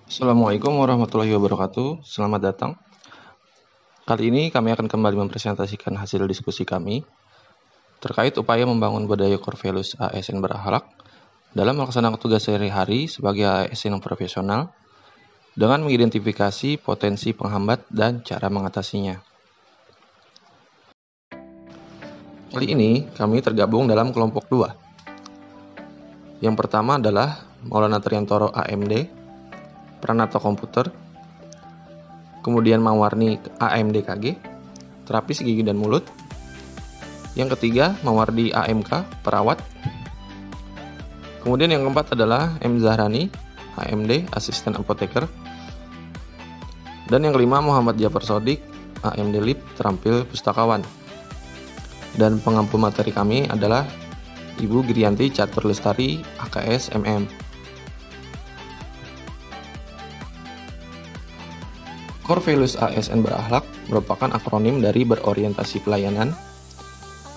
Assalamualaikum warahmatullahi wabarakatuh. Selamat datang. Kali ini kami akan kembali mempresentasikan hasil diskusi kami terkait upaya membangun budaya core values ASN berakhlak dalam melaksanakan tugas sehari-hari sebagai ASN yang profesional dengan mengidentifikasi potensi penghambat dan cara mengatasinya. Kali ini kami tergabung dalam kelompok 2. Yang pertama adalah Maulana Triantoro AMD, Pranata Komputer, kemudian Mawarni AMD KG, terapis gigi dan mulut. Yang ketiga, Mawardi AMK, perawat. Kemudian yang keempat adalah M. Zahrani, AMD, asisten apoteker. Dan yang kelima, Muhammad Jafar Sodik, AMD Lip, terampil pustakawan. Dan pengampu materi kami adalah Ibu Girianti Catur Lestari, AKS MM. Core Values ASN berakhlak merupakan akronim dari berorientasi pelayanan,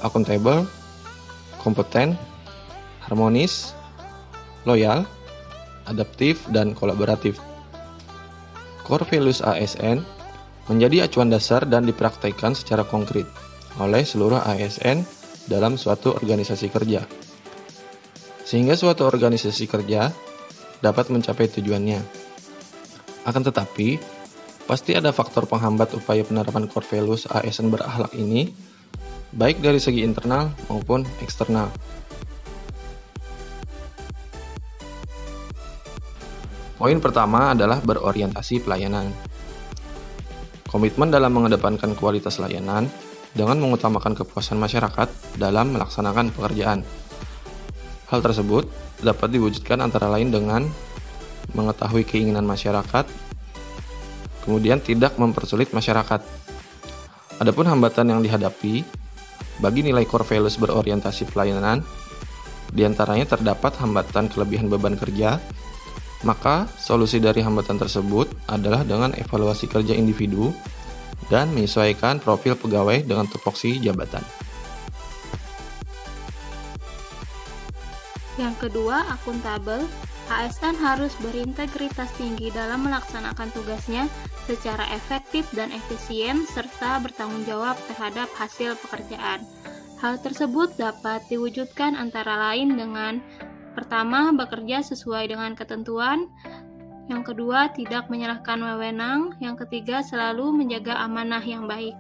akuntabel, kompeten, harmonis, loyal, adaptif, dan kolaboratif. Core Values ASN menjadi acuan dasar dan dipraktikkan secara konkret oleh seluruh ASN dalam suatu organisasi kerja, sehingga suatu organisasi kerja dapat mencapai tujuannya. Akan tetapi, pasti ada faktor penghambat upaya penerapan core values ASN berakhlak ini, baik dari segi internal maupun eksternal. Poin pertama adalah berorientasi pelayanan. Komitmen dalam mengedepankan kualitas layanan dengan mengutamakan kepuasan masyarakat dalam melaksanakan pekerjaan. Hal tersebut dapat diwujudkan antara lain dengan mengetahui keinginan masyarakat, kemudian tidak mempersulit masyarakat. Adapun hambatan yang dihadapi bagi nilai core values berorientasi pelayanan, diantaranya terdapat hambatan kelebihan beban kerja, maka solusi dari hambatan tersebut adalah dengan evaluasi kerja individu dan menyesuaikan profil pegawai dengan tupoksi jabatan. Yang kedua, akuntabel. ASN harus berintegritas tinggi dalam melaksanakan tugasnya secara efektif dan efisien serta bertanggung jawab terhadap hasil pekerjaan. Hal tersebut dapat diwujudkan antara lain dengan pertama, bekerja sesuai dengan ketentuan. Yang kedua, tidak menyalahkan wewenang. Yang ketiga, selalu menjaga amanah yang baik.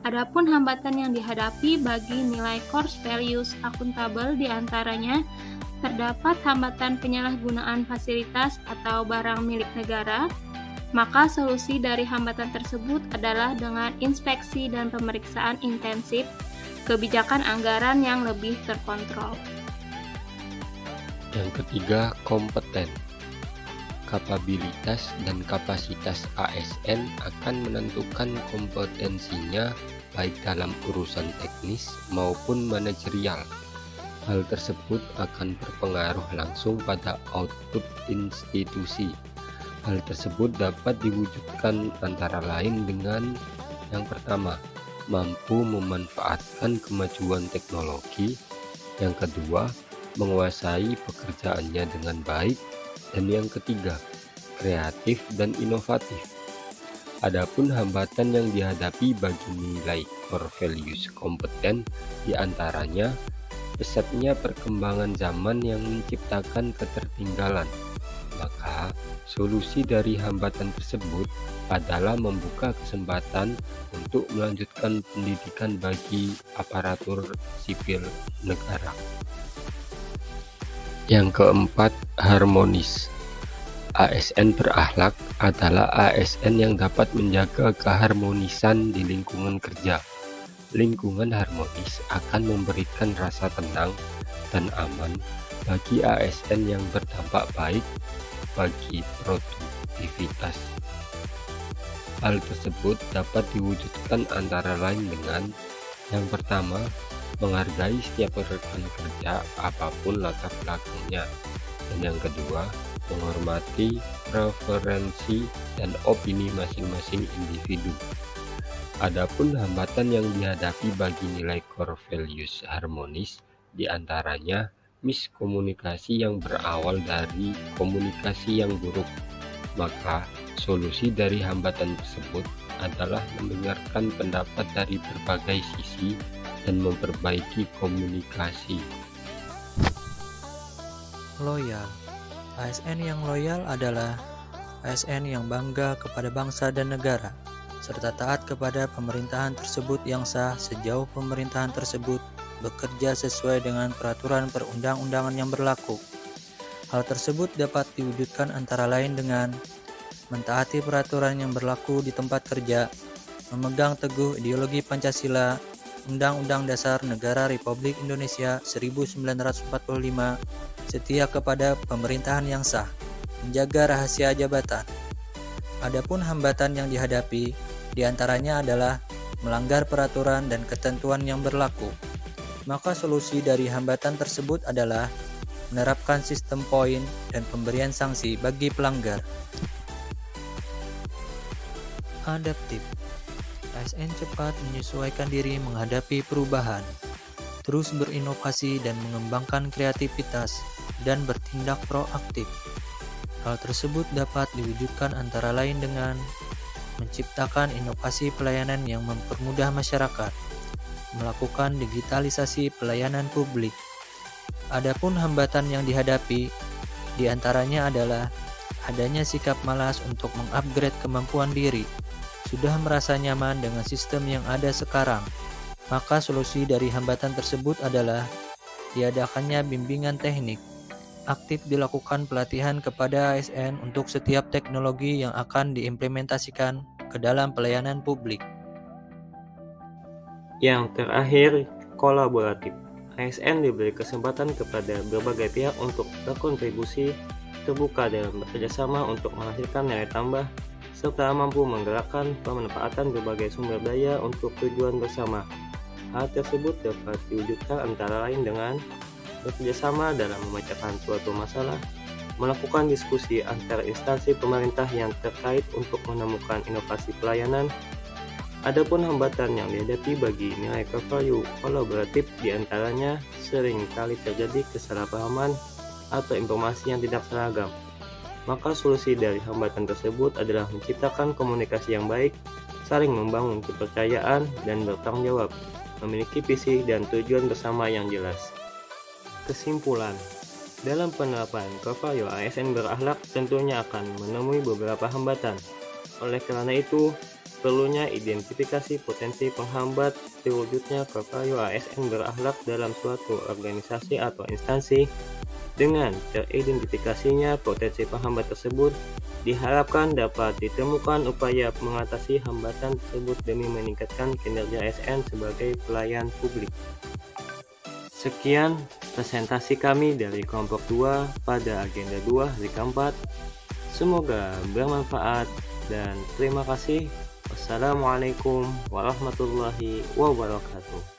Adapun hambatan yang dihadapi bagi nilai core values akuntabel diantaranya terdapat hambatan penyalahgunaan fasilitas atau barang milik negara, maka solusi dari hambatan tersebut adalah dengan inspeksi dan pemeriksaan intensif, kebijakan anggaran yang lebih terkontrol. Yang ketiga, kompeten. Kapabilitas dan kapasitas ASN akan menentukan kompetensinya baik dalam urusan teknis maupun manajerial. Hal tersebut akan berpengaruh langsung pada output institusi. Hal tersebut dapat diwujudkan antara lain dengan yang pertama, mampu memanfaatkan kemajuan teknologi. Yang kedua, menguasai pekerjaannya dengan baik. Dan yang ketiga, kreatif dan inovatif. Adapun hambatan yang dihadapi bagi nilai core values kompeten diantaranya pesatnya perkembangan zaman yang menciptakan ketertinggalan. Maka, solusi dari hambatan tersebut adalah membuka kesempatan untuk melanjutkan pendidikan bagi aparatur sipil negara. Yang keempat, harmonis. ASN berakhlak adalah ASN yang dapat menjaga keharmonisan di lingkungan kerja. Lingkungan harmonis akan memberikan rasa tenang dan aman bagi ASN yang berdampak baik bagi produktivitas. Hal tersebut dapat diwujudkan antara lain dengan yang pertama, menghargai setiap rekan kerja apapun latar belakangnya, dan yang kedua, menghormati preferensi dan opini masing-masing individu. Adapun hambatan yang dihadapi bagi nilai core values harmonis diantaranya miskomunikasi yang berawal dari komunikasi yang buruk, Maka, solusi dari hambatan tersebut adalah mendengarkan pendapat dari berbagai sisi dan memperbaiki komunikasi. Loyal. ASN yang loyal adalah ASN yang bangga kepada bangsa dan negara, serta taat kepada pemerintahan tersebut yang sah sejauh pemerintahan tersebut bekerja sesuai dengan peraturan perundang-undangan yang berlaku. Hal tersebut dapat diwujudkan antara lain dengan mentaati peraturan yang berlaku di tempat kerja, memegang teguh ideologi Pancasila, Undang-Undang Dasar Negara Republik Indonesia 1945, setia kepada pemerintahan yang sah, menjaga rahasia jabatan. Adapun hambatan yang dihadapi, diantaranya adalah melanggar peraturan dan ketentuan yang berlaku. Maka solusi dari hambatan tersebut adalah menerapkan sistem poin dan pemberian sanksi bagi pelanggar. Adaptif. ASN cepat menyesuaikan diri menghadapi perubahan, terus berinovasi dan mengembangkan kreativitas, dan bertindak proaktif. Hal tersebut dapat diwujudkan antara lain dengan menciptakan inovasi pelayanan yang mempermudah masyarakat, melakukan digitalisasi pelayanan publik. Adapun hambatan yang dihadapi, diantaranya adalah adanya sikap malas untuk mengupgrade kemampuan diri, sudah merasa nyaman dengan sistem yang ada sekarang. Maka solusi dari hambatan tersebut adalah diadakannya bimbingan teknik. Aktif dilakukan pelatihan kepada ASN untuk setiap teknologi yang akan diimplementasikan ke dalam pelayanan publik. Yang terakhir, kolaboratif. ASN diberi kesempatan kepada berbagai pihak untuk berkontribusi, terbuka dalam bekerjasama untuk menghasilkan nilai tambah, serta mampu menggerakkan pemanfaatan berbagai sumber daya untuk tujuan bersama. Hal tersebut dapat diwujudkan antara lain dengan bekerjasama dalam memecahkan suatu masalah, melakukan diskusi antar instansi pemerintah yang terkait untuk menemukan inovasi pelayanan. Adapun hambatan yang dihadapi bagi nilai core value kolaboratif diantaranya sering kali terjadi kesalahpahaman atau informasi yang tidak seragam. Maka solusi dari hambatan tersebut adalah menciptakan komunikasi yang baik, saling membangun kepercayaan, dan bertanggung jawab, memiliki visi dan tujuan bersama yang jelas. Kesimpulan, dalam penerapan core value ASN berakhlak tentunya akan menemui beberapa hambatan. Oleh karena itu, perlunya identifikasi potensi penghambat terwujudnya core value ASN berakhlak dalam suatu organisasi atau instansi. Dengan teridentifikasinya potensi penghambat tersebut, diharapkan dapat ditemukan upaya mengatasi hambatan tersebut demi meningkatkan kinerja ASN sebagai pelayan publik. Sekian presentasi kami dari kelompok 2 pada agenda 2 hari keempat. Semoga bermanfaat dan terima kasih. Wassalamualaikum warahmatullahi wabarakatuh.